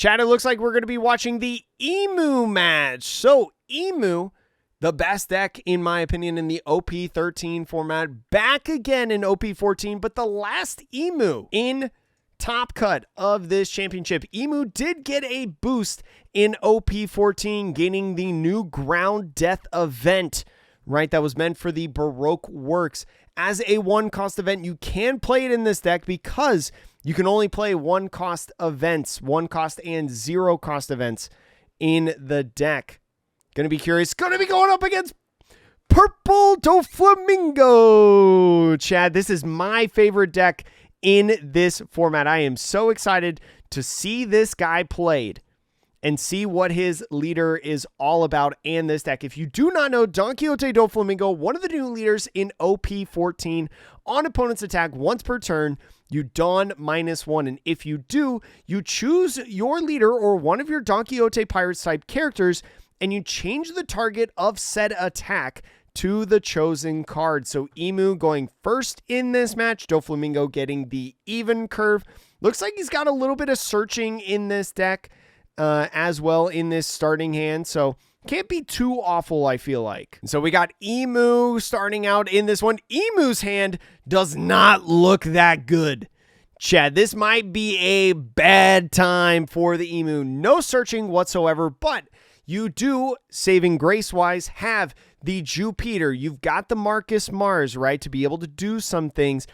Chad, it looks like we're going to be watching the Emu match. So, Emu, the best deck, in my opinion, in the OP13 format. Back again in OP14, but the last Emu in top cut of this championship. Emu did get a boost in OP14, gaining the new Ground Death event, right? That was meant for the Baroque Works. As a one-cost event, you can play it in this deck because you can only play one-cost events, one-cost and zero-cost events in the deck. Going to be curious. Going to be going up against Purple Doflamingo. Chad, this is my favorite deck in this format. I am so excited to see this guy played and see what his leader is all about and this deck. If you do not know, Don Quixote Doflamingo, one of the new leaders in OP14. On opponent's attack once per turn, you don -1. And if you do, you choose your leader or one of your Don Quixote Pirates type characters and you change the target of said attack to the chosen card. So Emu going first in this match, Doflamingo getting the even curve. Looks like he's got a little bit of searching in this deck as well in this starting hand. So can't be too awful, I feel like. So we got Emu starting out in this one. Emu's hand does not look that good. Chad, this might be a bad time for the Emu. No searching whatsoever, but you do, saving grace-wise, have the Jupiter. You've got the Marcus Mars, right, to be able to do some things.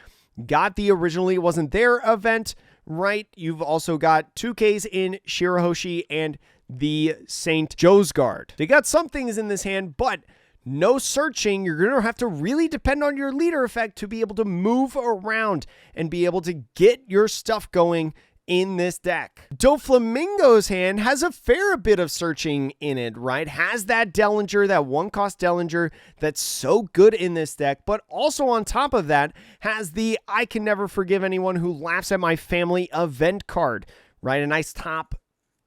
Got the Originally It Wasn't There event, right? You've also got 2Ks in Shirahoshi and the Saint Josgard. They got some things in this hand, but no searching. You're going to have to really depend on your leader effect to be able to move around and be able to get your stuff going in this deck. Doflamingo's hand has a fair bit of searching in it, right? Has that Dellinger, that one-cost Dellinger that's so good in this deck, but also on top of that has the I Can Never Forgive Anyone Who Laughs at My Family event card, right? A nice top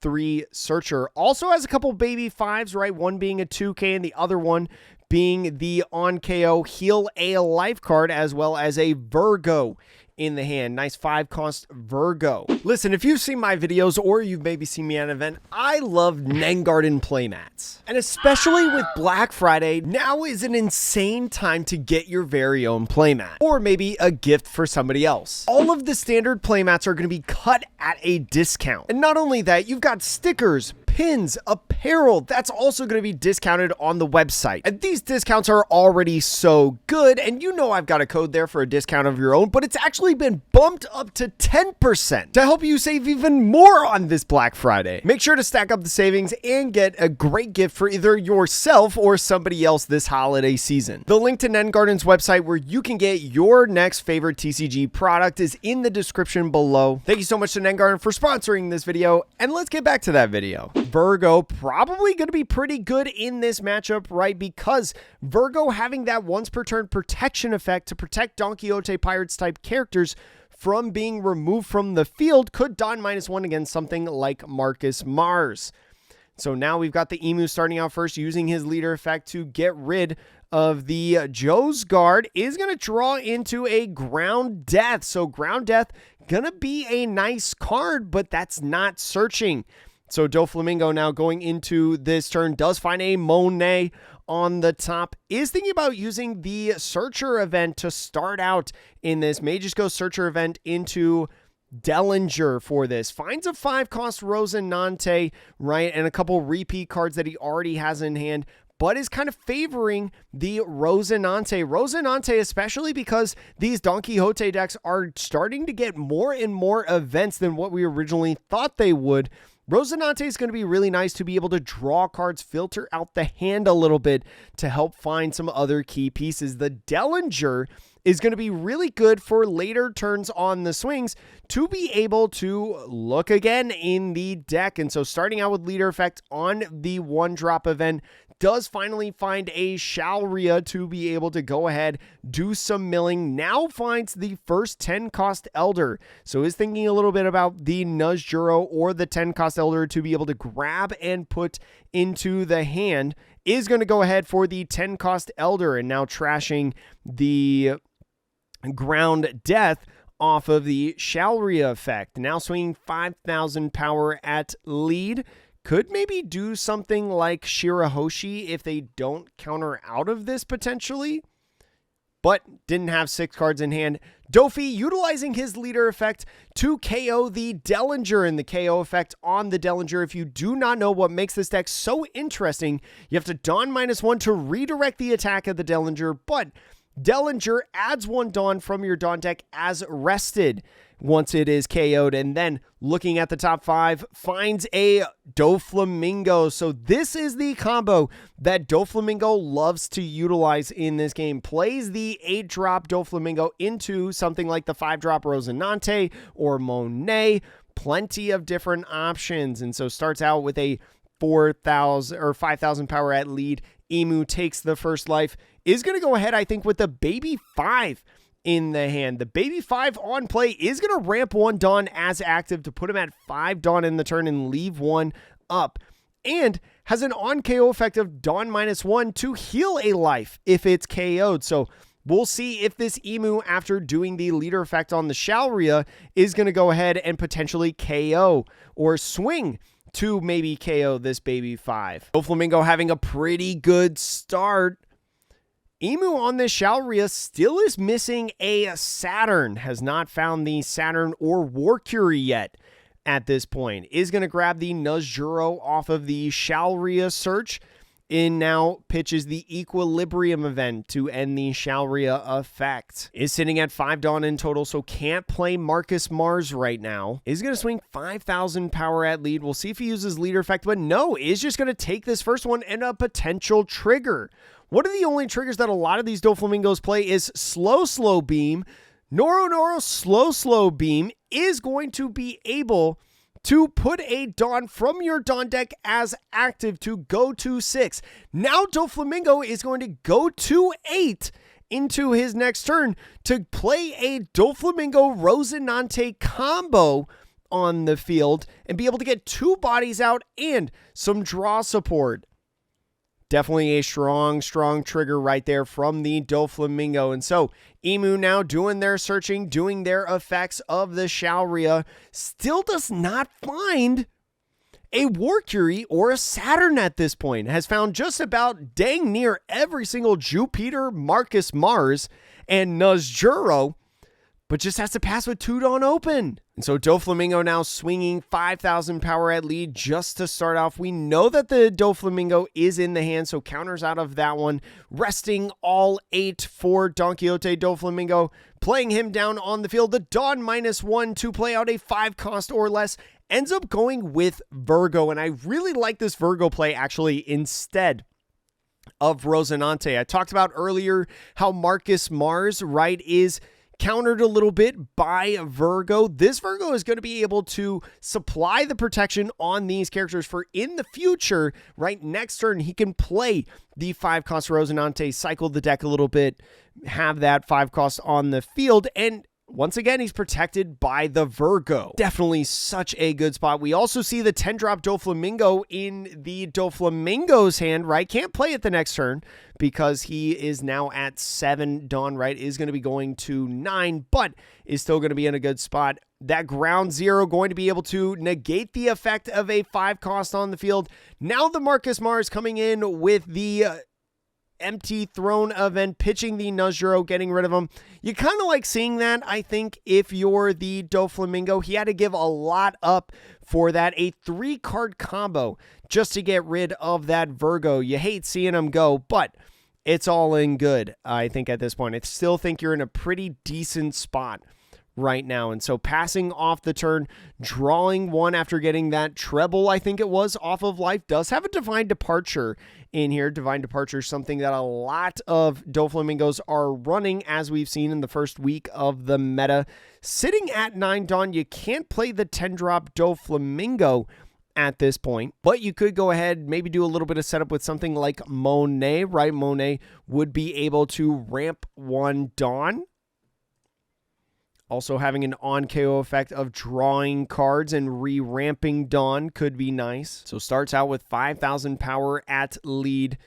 3 searcher. Also has a couple baby 5s, right? One being a 2K and the other one being the on KO Heal a Life card, as well as a Virgo in the hand. Nice 5-cost Virgo. Listen, if you've seen my videos or you've maybe seen me at an event, I love Nengarden playmats. And especially with Black Friday, now is an insane time to get your very own playmat. Or maybe a gift for somebody else. All of the standard playmats are going to be cut at a discount. And not only that, you've got stickers, pins, apparel, that's also going to be discounted on the website. And these discounts are already so good, and you know I've got a code there for a discount of your own, but it's actually been bumped up to 10% to help you save even more on this Black Friday. Make sure to stack up the savings and get a great gift for either yourself or somebody else this holiday season. The link to Nengarden's website where you can get your next favorite TCG product is in the description below. Thank you so much to Nengarden for sponsoring this video, and let's get back to that video. Virgo probably going to be pretty good in this matchup, right? Because Virgo having that once per turn protection effect to protect Don Quixote Pirates type characters from being removed from the field could don -1 against something like Marcus Mars. So now we've got the Emu starting out first, using his leader effect to get rid of the Josgard. Is going to draw into a Ground Death. So Ground Death going to be a nice card, but that's not searching. So Doflamingo now going into this turn does find a Monet on the top. Is thinking about using the Searcher event to start out in this. May just go Searcher event into Dellinger for this. Finds a 5-cost Rosinante, right? And a couple repeat cards that he already has in hand, but is kind of favoring the Rosinante. Rosinante, especially because these Don Quixote decks are starting to get more and more events than what we originally thought they would. Rosinante is going to be really nice to be able to draw cards, filter out the hand a little bit to help find some other key pieces. The Dellinger is going to be really good for later turns on the swings to be able to look again in the deck. And so starting out with leader effect on the 1-drop event does finally find a Shalria to be able to go ahead, do some milling. Now finds the first 10-cost Elder. So is thinking a little bit about the Nuzjuro or the 10-cost Elder to be able to grab and put into the hand. Is going to go ahead for the 10-cost Elder and now trashing the Ground Death off of the Shalria effect. Now swinging 5,000 power at lead. Could maybe do something like Shirahoshi if they don't counter out of this potentially, but didn't have 6 cards in hand. Dofi utilizing his leader effect to KO the Dellinger, and the KO effect on the Dellinger. If you do not know what makes this deck so interesting, you have to Dawn -1 to redirect the attack of the Dellinger, but Dellinger adds 1 Dawn from your Dawn deck as rested once it is KO'd, and then looking at the top 5, finds a Doflamingo. So this is the combo that Doflamingo loves to utilize in this game. Plays the 8-drop Doflamingo into something like the 5-drop Rosinante or Monet. Plenty of different options, and so starts out with a 4,000 or 5,000 power at lead. Emu takes the first life. Is going to go ahead, I think, with the baby 5 in the hand. The baby 5 on play is going to ramp 1 Dawn as active to put him at 5 Dawn in the turn and leave 1 up. And has an on KO effect of Dawn -1 to heal a life if it's KO'd. So we'll see if this Emu, after doing the leader effect on the Shalria, is going to go ahead and potentially KO or swing to maybe KO this baby 5. Doflamingo having a pretty good start. Emu on this Shalria still is missing a Saturn. Has not found the Saturn or Warcury yet at this point. Is going to grab the Nuzjuro off of the Shalria search. And now pitches the Equilibrium event to end the Shalria effect. Is sitting at 5 Dawn in total, so can't play Marcus Mars right now. Is going to swing 5,000 power at lead. We'll see if he uses leader effect, but no, is just going to take this first one and a potential trigger. One of the only triggers that a lot of these Doflamingos play is Slow Beam. Noro Slow Beam is going to be able to put a Dawn from your Dawn deck as active to go to 6. Now Doflamingo is going to go to 8 into his next turn to play a Doflamingo Rosinante combo on the field and be able to get 2 bodies out and some draw support. Definitely a strong trigger right there from the Doflamingo. And so Emu now doing their searching, doing their effects of the Shalria, still does not find a Warcury or a Saturn at this point. Has found just about dang near every single Jupiter, Marcus Mars, and Nuzjuro, but just has to pass with 2 Dawn open. And so Doflamingo now swinging 5,000 power at lead just to start off. We know that the Doflamingo is in the hand, so counters out of that one. Resting all 8 for Don Quixote Doflamingo, playing him down on the field. The Dawn -1 to play out a 5 cost or less. Ends up going with Virgo, and I really like this Virgo play actually instead of Rosinante. I talked about earlier how Marcus Mars, right, is countered a little bit by Virgo. This Virgo is going to be able to supply the protection on these characters for in the future, right? Next turn, he can play the 5 cost Rosinante, cycle the deck a little bit, have that 5 cost on the field, and once again, he's protected by the Virgo. Definitely such a good spot. We also see the 10-drop Doflamingo in the Doflamingo's hand, right? Can't play it the next turn because he is now at 7 Dawn, right? Is going to be going to 9, but is still going to be in a good spot. That ground 0 going to be able to negate the effect of a 5 cost on the field. Now the Marcus Mars coming in with the empty throne event, pitching the Nuzjuro, getting rid of him. You kind of like seeing that, I think, if you're the Doflamingo. He had to give a lot up for that. A 3-card combo just to get rid of that Virgo. You hate seeing him go, but it's all in good, I think, at this point. I still think you're in a pretty decent spot right now. And so passing off the turn, drawing 1 after getting that treble, I think it was, off of life, does have a Divine Departure in here. Divine Departure is something that a lot of Doflamingos are running, as we've seen in the first week of the meta. Sitting at 9 Dawn, you can't play the 10-drop Doflamingo at this point, but you could go ahead, maybe do a little bit of setup with something like Monet, right? Monet would be able to ramp 1 Dawn. Also having an on-KO effect of drawing cards and re-ramping Dawn could be nice. So starts out with 5,000 power at lead.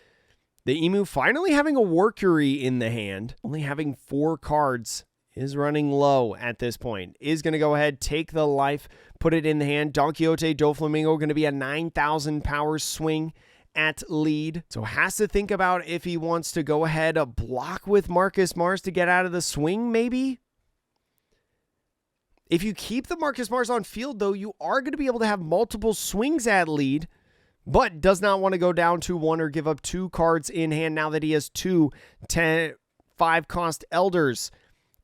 The Emu finally having a Warcury in the hand. Only having 4 cards is running low at this point. Is going to go ahead, take the life, put it in the hand. Don Quixote Doflamingo going to be a 9,000 power swing at lead. So has to think about if he wants to go ahead, block with Marcus Mars to get out of the swing maybe. If you keep the Marcus Mars on field, though, you are going to be able to have multiple swings at lead, but does not want to go down to 1 or give up 2 cards in hand now that he has 2 5-cost Elders.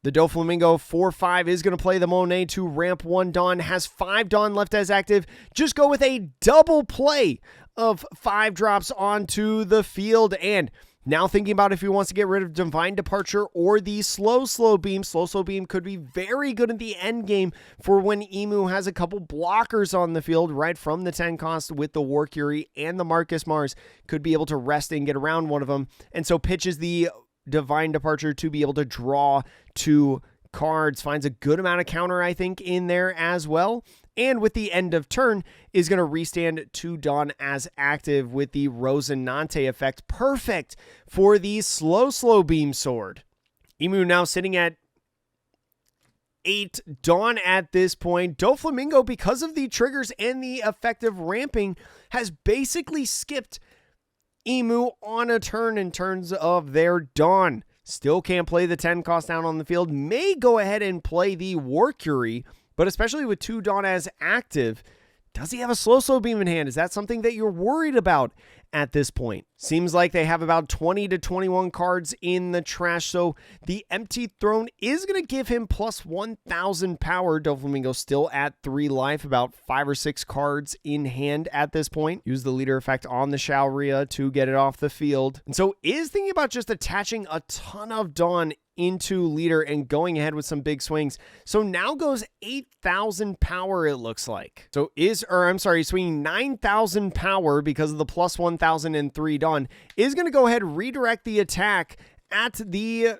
The Doflamingo 4-5 is going to play the Monet to ramp 1 Dawn, has 5 Dawn left as active. Just go with a double play of 5 drops onto the field. And now thinking about if he wants to get rid of Divine Departure or the Slow Beam. Slow Beam could be very good in the end game for when Emu has a couple blockers on the field right from the 10 cost with the War Curie and the Marcus Mars. Could be able to rest and get around one of them. And so pitches the Divine Departure to be able to draw 2 cards. Finds a good amount of counter, I think, in there as well. And with the end of turn, is going to restand 2 Dawn as active with the Rosinante effect. Perfect for the Slow Beam Sword. Emu now sitting at 8 Dawn at this point. Doflamingo, because of the triggers and the effective ramping, has basically skipped Emu on a turn in terms of their Dawn. Still can't play the 10 cost down on the field. May go ahead and play the War Curie, but especially with 2 Dawn as active, does he have a slow beam in hand? Is that something that you're worried about at this point? Seems like they have about 20 to 21 cards in the trash, so the Empty Throne is going to give him plus 1,000 power. Doflamingo still at 3 life, about 5 or 6 cards in hand at this point. Use the leader effect on the Shaoria to get it off the field. And so is thinking about just attaching a ton of Dawn into leader and going ahead with some big swings. So now goes 8,000 power, it looks like. So swinging 9,000 power because of the plus 1,003 Dawn. Is going to go ahead, redirect the attack at the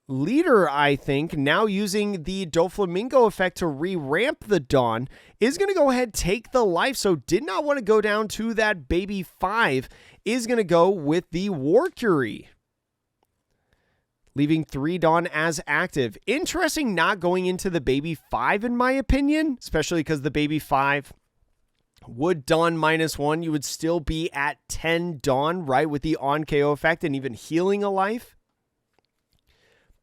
leader, I think. Now using the Doflamingo effect to re-ramp the Dawn. Is going to go ahead, take the life. So did not want to go down to that baby 5. Is going to go with the War Curie, leaving 3 Dawn as active. Interesting not going into the baby 5 in my opinion, especially because the baby 5 would Dawn -1. You would still be at 10 Dawn, right, with the on KO effect and even healing a life.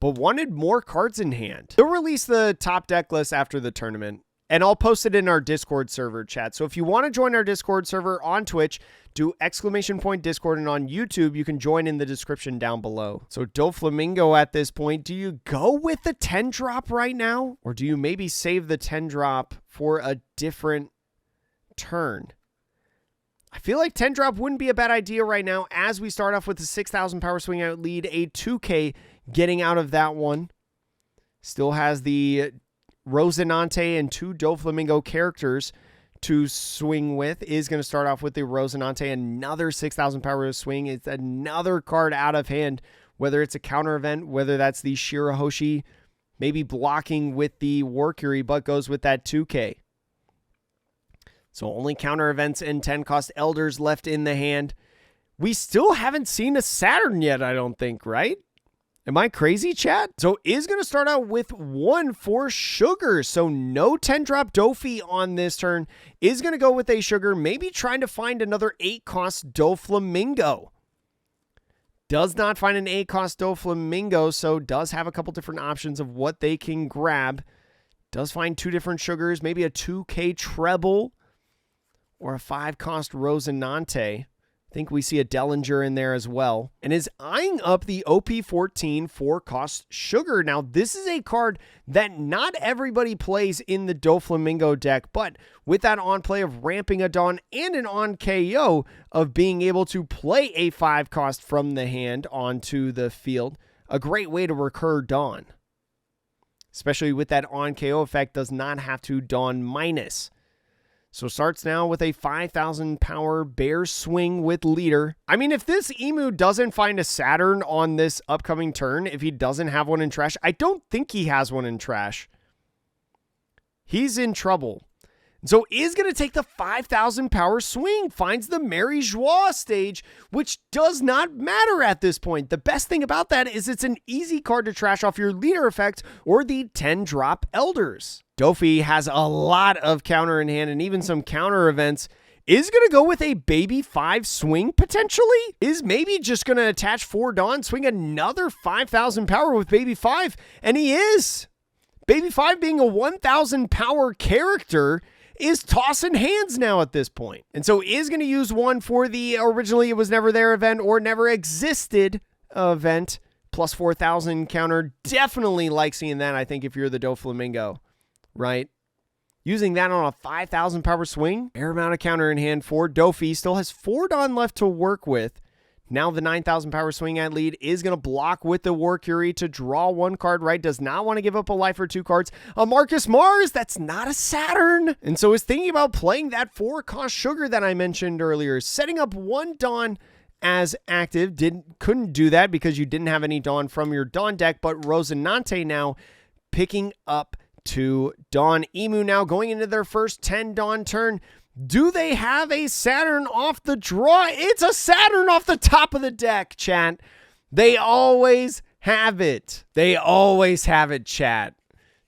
But wanted more cards in hand. They'll release the top deck list after the tournament, and I'll post it in our Discord server chat. So if you want to join our Discord server on Twitch, do !Discord, and on YouTube, you can join in the description down below. So Doflamingo at this point, do you go with the 10 drop right now? Or do you maybe save the 10 drop for a different turn? I feel like 10 drop wouldn't be a bad idea right now as we start off with the 6,000 power swing out lead, a 2K getting out of that one. Still has the Rosinante and 2 Doflamingo characters to swing with. Is going to start off with the Rosinante, another 6,000 power swing. It's another card out of hand, whether it's a counter event, whether that's the Shirahoshi, maybe blocking with the War Curie, but goes with that 2K. So only counter events and 10 cost Elders left in the hand. We still haven't seen a Saturn yet, I don't think, right? Am I crazy, chat? So is going to start out with 1 for Sugar. So no 10 drop Dofi on this turn. Is going to go with a Sugar, maybe trying to find another 8 cost Doflamingo. Does not find an 8 cost Doflamingo, so does have a couple different options of what they can grab. Does find 2 different Sugars, maybe a 2K Treble or a 5 cost Rosinante. I think we see a Dellinger in there as well. And is eyeing up the OP14 4-cost Sugar. Now, this is a card that not everybody plays in the Doflamingo deck, but with that on play of ramping a Dawn and an on KO of being able to play a 5-cost from the hand onto the field, a great way to recur Dawn. Especially with that on KO effect, does not have to Dawn minus. So starts now with a 5,000 power bear swing with leader. I mean, if this Emu doesn't find a Saturn on this upcoming turn, if he doesn't have one in trash, I don't think he has one in trash. He's in trouble. So is going to take the 5,000 power swing, finds the Mary Joie stage, which does not matter at this point. The best thing about that is it's an easy card to trash off your leader effect or the 10 drop elders. Dofi has a lot of counter in hand and even some counter events. Is going to go with a baby 5 swing potentially? Is maybe just going to attach 4 Dawn, swing another 5,000 power with baby 5, and he is. Baby 5 being a 1,000 power character is tossing hands now at this point. And so is going to use one for the originally it was never there event or never existed event. Plus 4,000 counter. Definitely like seeing that, I think, if you're the Doflamingo, right? Using that on a 5,000 power swing. Fair amount of counter in hand for Dofi. Still has 4 Dawn left to work with. Now the 9,000 power swing at lead is going to block with the War Curie to draw 1 card, right? Does not want to give up a life or 2 cards. A Marcus Mars, that's not a Saturn. And so is thinking about playing that 4-cost sugar that I mentioned earlier. Setting up 1 Dawn as active. Couldn't do that because you didn't have any Dawn from your Dawn deck, but Rosinante now picking up 2 Dawn. Emu now going into their first 10 Dawn turn. Do they have a Saturn off the draw? It's a Saturn off the top of the deck, chat. They always have it. They always have it, chat.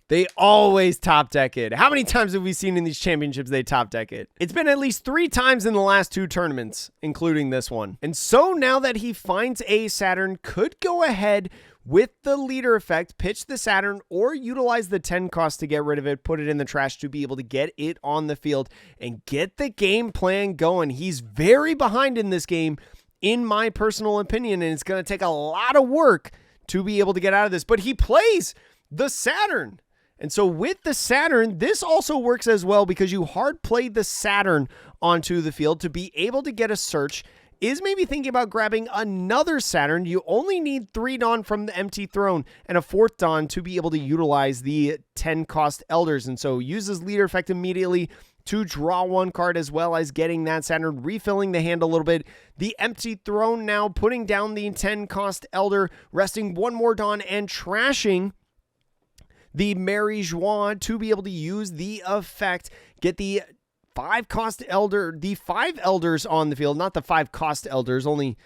They always top deck it. How many times have we seen in these championships they top deck it? It's been at least 3 times in the last 2 tournaments, including this one. And so now that he finds a Saturn, could go ahead with the leader effect, pitch the Saturn, or utilize the 10 cost to get rid of it, put it in the trash to be able to get it on the field and get the game plan going. He's very behind in this game, in my personal opinion, and it's going to take a lot of work to be able to get out of this. But he plays the Saturn. And so with the Saturn, this also works as well because you hard played the Saturn onto the field to be able to get a search. Is maybe thinking about grabbing another Saturn. You only need 3 Dawn from the empty throne and a 4th Dawn to be able to utilize the 10 cost elders. And so uses leader effect immediately to draw 1 card as well as getting that Saturn, refilling the hand a little bit. The empty throne now putting down the 10 cost elder, resting 1 more Dawn and trashing the Mary Joie to be able to use the effect. Get the 5-cost elder, the 5 elders on the field, not the 5-cost elders, only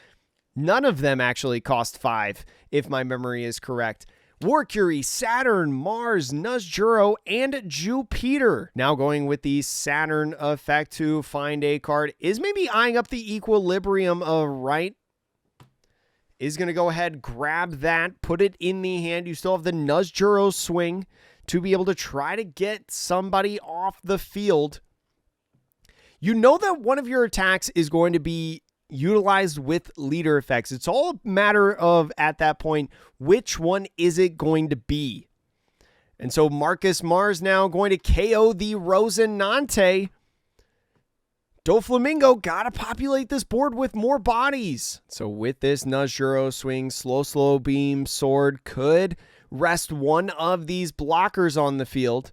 none of them actually cost 5, if my memory is correct. War Curie, Saturn, Mars, Nuzjuro, and Jupiter. Now going with the Saturn effect to find a card. Is maybe eyeing up the equilibrium of right. Is going to go ahead, grab that, put it in the hand. You still have the Nuzjuro swing to be able to try to get somebody off the field. You know that one of your attacks is going to be utilized with leader effects. It's all a matter of, at that point, which one is it going to be? And so Marcus Mars now going to KO the Rosinante. Doflamingo got to populate this board with more bodies. So with this Nuzjuro swing, slow beam, sword could rest one of these blockers on the field.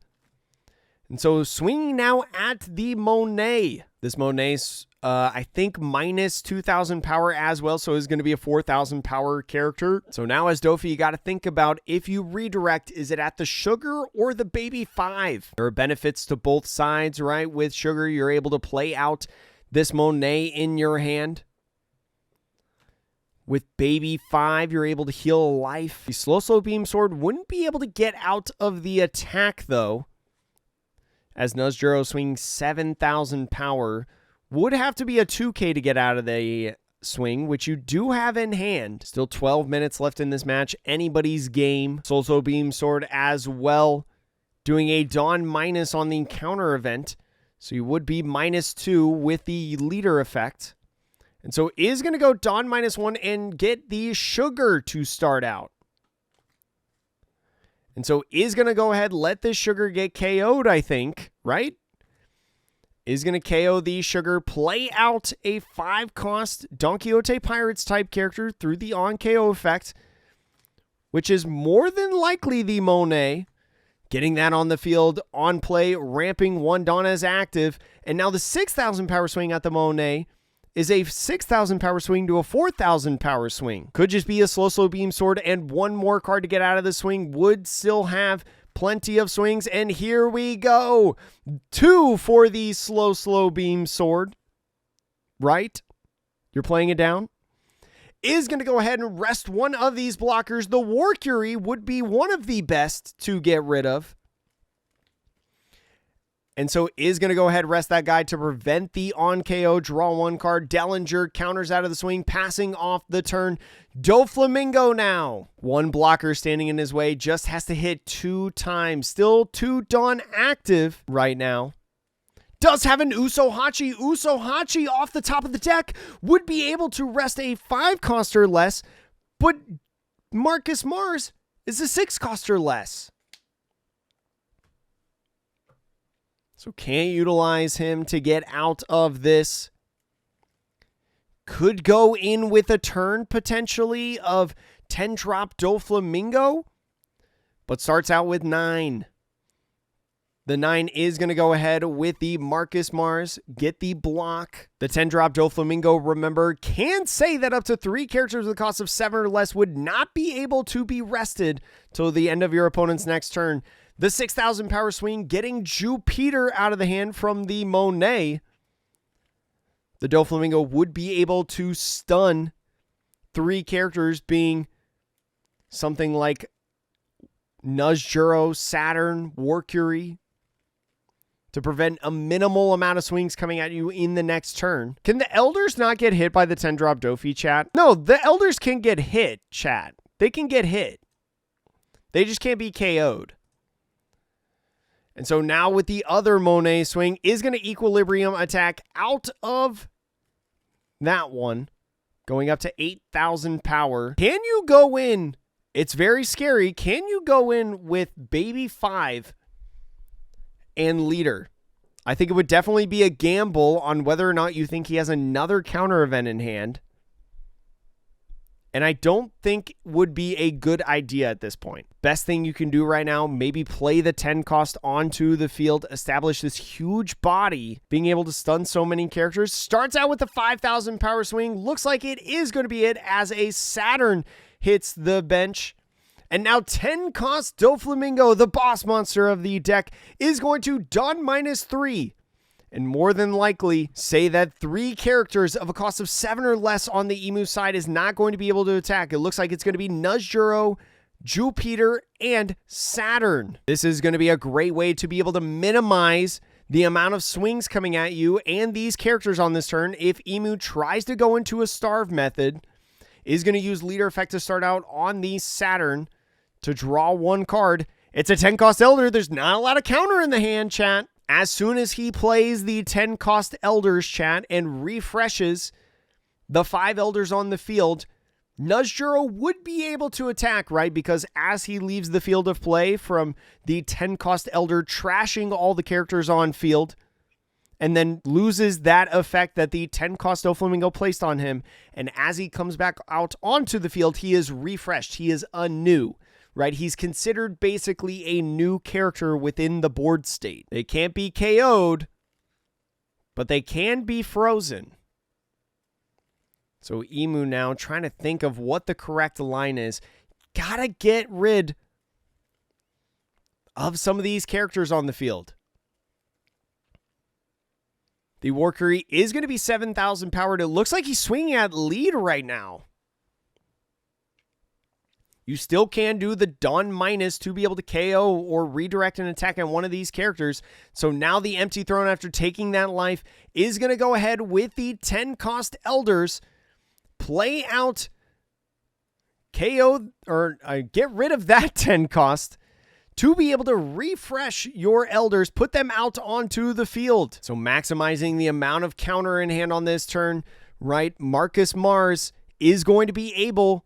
And so swinging now at the Monet. This Monet's, I think, minus 2,000 power as well. So it's going to be a 4,000 power character. So now as Dofi, you got to think about if you redirect, is it at the Sugar or the Baby 5? There are benefits to both sides, right? With Sugar, you're able to play out this Monet in your hand. With Baby 5, you're able to heal a life. The slow beam sword wouldn't be able to get out of the attack, though. As Nuzjuro swings 7,000 power, would have to be a 2K to get out of the swing, which you do have in hand. Still 12 minutes left in this match. Anybody's game. Slow beam sword as well. Doing a Dawn minus on the counter event. So you would be -2 with the leader effect. And so is going to go Dawn -1 and get the Sugar to start out. And so is going to go ahead, let this Sugar get KO'd, I think, right? Is going to KO the Sugar, play out a 5-cost Don Quixote Pirates type character through the on-KO effect, which is more than likely the Monet. Getting that on the field, on play, ramping 1 Dawn as active. And now the 6,000 power swing at the Monet is a 6,000 power swing to a 4,000 power swing. Could just be a slow beam sword and 1 more card to get out of the swing. Would still have plenty of swings, and here we go. 2 for the slow beam sword. Right? You're playing it down? Is going to go ahead and rest one of these blockers. The Warcury would be one of the best to get rid of. And so is going to go ahead and rest that guy to prevent the on KO. Draw 1 card. Dellinger counters out of the swing, passing off the turn. Doflamingo now. 1 blocker standing in his way. Just has to hit 2 times. Still 2 Dawn active right now. Does have an Usohachi. Usohachi off the top of the deck would be able to rest a 5-coster less, but Marcus Mars is a 6-coster less. So can't utilize him to get out of this. Could go in with a turn potentially of 10-drop Doflamingo, but starts out with 9. The 9 is going to go ahead with the Marcus Mars, get the block. The 10-drop Doflamingo, remember, can say that up to 3 characters with a cost of 7 or less would not be able to be rested till the end of your opponent's next turn. The 6,000 power swing, getting Jupiter out of the hand from the Monet. The Doflamingo would be able to stun 3 characters, being something like Nuzjuro, Saturn, Warcury, to prevent a minimal amount of swings coming at you in the next turn. Can the Elders not get hit by the 10-drop Dofi, chat? No, the Elders can get hit, chat. They can get hit. They just can't be KO'd. And so now with the other Monet swing, is going to equilibrium attack out of that one, going up to 8,000 power. Can you go in? It's very scary. Can you go in with Baby 5 and Leader? I think it would definitely be a gamble on whether or not you think he has another counter event in hand. And I don't think would be a good idea at this point. Best thing you can do right now, maybe play the 10 cost onto the field, establish this huge body, being able to stun so many characters. Starts out with the 5,000 power swing. Looks like it is going to be it as a Saturn hits the bench. And now 10 cost Doflamingo, the boss monster of the deck, is going to Dawn -3. And more than likely say that 3 characters of a cost of 7 or less on the Emu side is not going to be able to attack. It looks like it's going to be Nuzjuro, Jupiter, and Saturn. This is going to be a great way to be able to minimize the amount of swings coming at you and these characters on this turn. If Emu tries to go into a starve method, is going to use Leader effect to start out on the Saturn to draw 1 card. It's a 10 cost Elder. There's not a lot of counter in the hand, chat. As soon as he plays the 10 cost Elders, chat, and refreshes the 5 Elders on the field, Nuzjuro would be able to attack, right? Because as he leaves the field of play from the 10 cost Elder trashing all the characters on field, and then loses that effect that the 10 cost Doflamingo placed on him, and as he comes back out onto the field, he is refreshed. He is anew. Right? He's considered basically a new character within the board state. They can't be KO'd, but they can be frozen. So Emu now trying to think of what the correct line is. Gotta get rid of some of these characters on the field. The Warcury is going to be 7,000 powered. It looks like he's swinging at lead right now. You still can do the Dawn minus to be able to KO or redirect an attack on one of these characters. So now the Empty Throne, after taking that life, is going to go ahead with the 10 cost Elders. Play out KO or get rid of that 10 cost to be able to refresh your Elders, put them out onto the field. So maximizing the amount of counter in hand on this turn, right? Marcus Mars is going to be able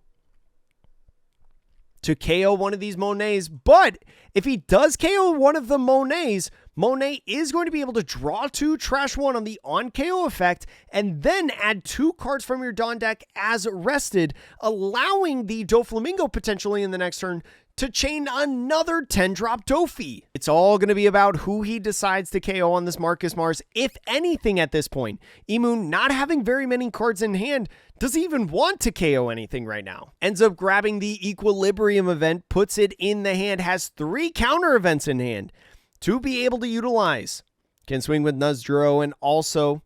to KO one of these Monets, but if he does KO one of the Monets, Monet is going to be able to draw 2, trash 1 on the on KO effect, and then add 2 cards from your Dawn deck as rested, allowing the Doflamingo potentially in the next turn to chain another 10-drop Dofi. It's all going to be about who he decides to KO on this Marcus Mars, if anything at this point. Emu, not having very many cards in hand, doesn't even want to KO anything right now. Ends up grabbing the Equilibrium event, puts it in the hand, has 3 counter events in hand to be able to utilize. Can swing with Nuzjuro and also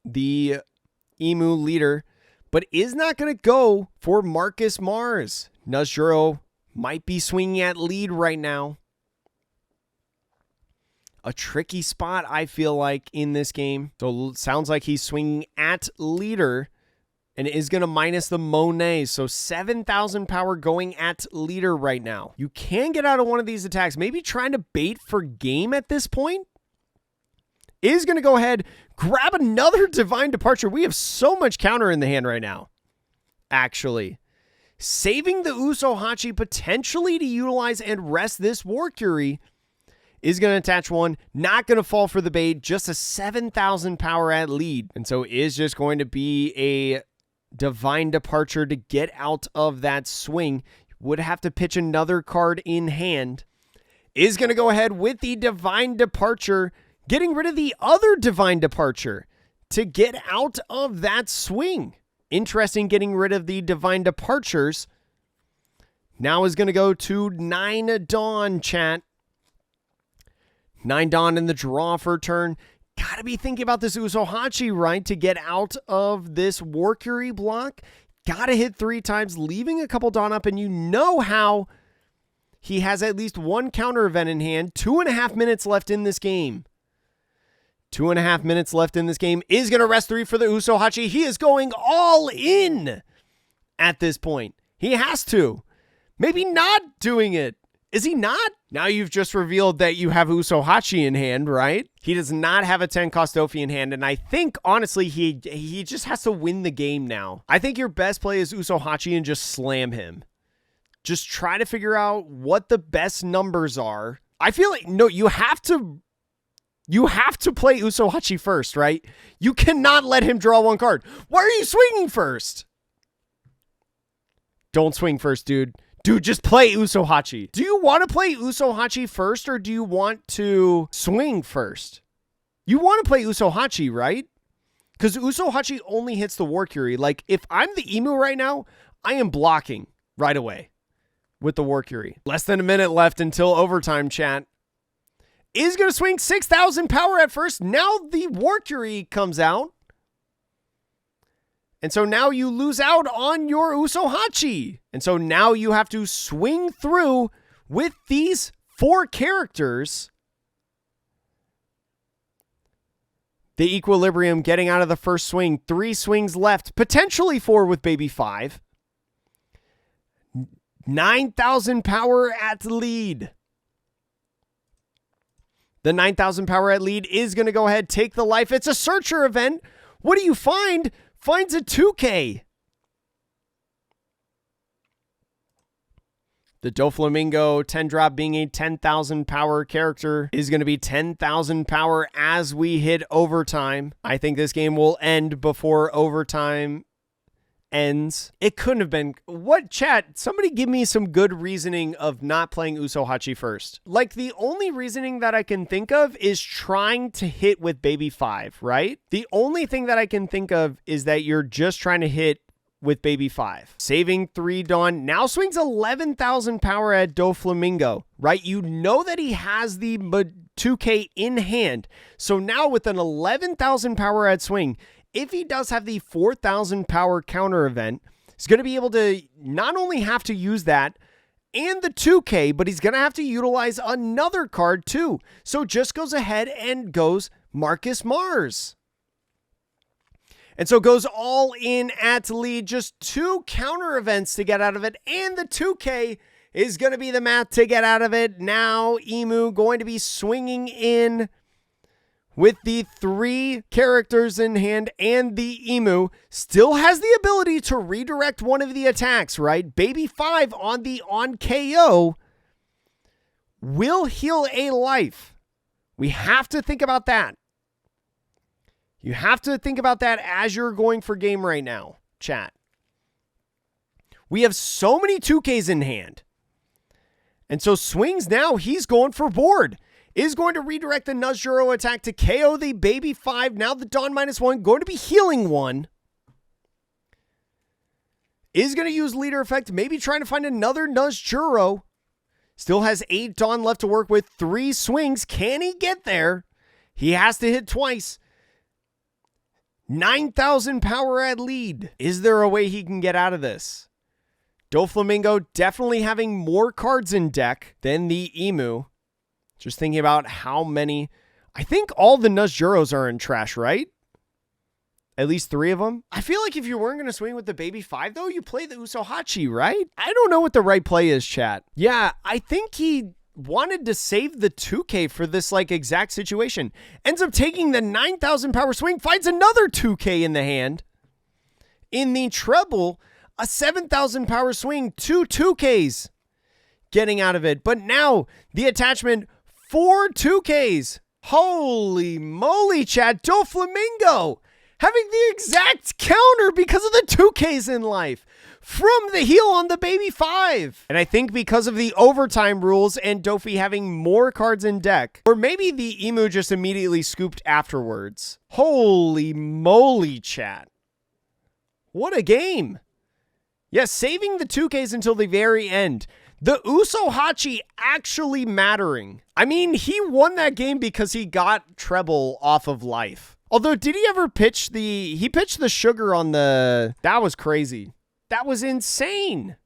the Emu leader, but is not going to go for Marcus Mars. Nuzjuro might be swinging at lead right now. A tricky spot, I feel like, in this game. So it sounds like he's swinging at leader and is going to minus the Monet. So 7,000 power going at leader right now. You can get out of one of these attacks. Maybe trying to bait for game at this point. Is going to go ahead, grab another Divine Departure. We have so much counter in the hand right now, actually. Saving the Usohachi potentially to utilize and rest this War Curie. Is going to attach one, not going to fall for the bait, just a 7,000 power at lead. And so is just going to be a Divine Departure to get out of that swing. Would have to pitch another card in hand. Is going to go ahead with the Divine Departure, getting rid of the other Divine Departure to get out of that swing. Interesting, getting rid of the Divine Departures. Now is going to go to 9 Dawn, chat. 9 Dawn in the draw for a turn. Gotta be thinking about this Usohachi, right? To get out of this War Curie block. Gotta hit 3 times, leaving a couple Dawn up, and you know how he has at least 1 counter event in hand. 2.5 minutes left in this game. 2.5 minutes left in this game. Is going to rest 3 for the Usohachi. He is going all in at this point. He has to. Maybe not doing it. Is he not? Now you've just revealed that you have Usohachi in hand, right? He does not have a 10-cost Dofi in hand, and I think, honestly, he just has to win the game now. I think your best play is Usohachi and just slam him. Just try to figure out what the best numbers are. I feel like, no, you have to play Usohachi first, right? You cannot let him draw 1 card. Why are you swinging first? Don't swing first, dude. Dude, just play Usohachi. Do you want to play Usohachi first, or do you want to swing first? You want to play Usohachi, right? Because Usohachi only hits the War Curie. Like, if I'm the Emu right now, I am blocking right away with the War Curie. Less than a minute left until overtime, chat. Is going to swing 6,000 power at first. Now the War Curie comes out. And so now you lose out on your Usohachi. And so now you have to swing through with these 4 characters. The Equilibrium getting out of the first swing. 3 swings left. Potentially 4 with Baby 5. 9,000 power at lead. The 9,000 power at lead is going to go ahead, take the life. It's a Searcher event. What do you find? Finds a 2K. The Doflamingo 10-drop being a 10,000 power character is going to be 10,000 power as we hit overtime. I think this game will end before overtime ends. It couldn't have been. What, chat? Somebody give me some good reasoning of not playing Usohachi first. Like, the only reasoning that I can think of is trying to hit with Baby 5, right? The only thing that I can think of is that you're just trying to hit with Baby 5. Saving 3 Dawn. Now swings 11,000 power at Doflamingo, right? You know that he has the 2K in hand. So now with an 11,000 power at swing, if he does have the 4,000 power counter event, he's going to be able to not only have to use that and the 2K, but he's going to have to utilize another card too. So just goes ahead and goes Marcus Mars. And so goes all in at lead, just 2 counter events to get out of it, and the 2K is going to be the math to get out of it. Now Emu going to be swinging in with the 3 characters in hand, and the Emu still has the ability to redirect one of the attacks, right? Baby 5 on the KO will heal a life. We have to think about that. You have to think about that as you're going for game right now, chat. We have so many 2Ks in hand. And so swings now, he's going for board. Is going to redirect the Nuzjuro attack to KO the baby 5. Now the Dawn -1, going to be healing 1. Is going to use leader effect, maybe trying to find another Nuzjuro. Still has 8 Dawn left to work with, 3 swings. Can he get there? He has to hit twice. 9,000 power add lead. Is there a way he can get out of this? Doflamingo definitely having more cards in deck than the Emu. Just thinking about how many. I think all the Nuzjuros are in trash, right? At least 3 of them. I feel like if you weren't going to swing with the baby 5, though, you play the Usohachi, right? I don't know what the right play is, chat. Yeah, I think he wanted to save the 2K for this like exact situation. Ends up taking the 9,000 power swing, finds another 2K in the hand. In the treble, a 7,000 power swing, 2 2Ks. Getting out of it. But now the attachment, 4 2Ks. Holy moly, chat. Doflamingo having the exact counter because of the 2Ks in life from the heal on the baby 5. And I think because of the overtime rules and Dofi having more cards in deck, or maybe the Emu just immediately scooped afterwards. Holy moly, chat. What a game. Yes, saving the 2Ks until the very end. The Usohachi actually mattering. I mean, he won that game because he got treble off of life. Although, did he ever pitch he pitched the sugar on the, that was crazy. That was insane.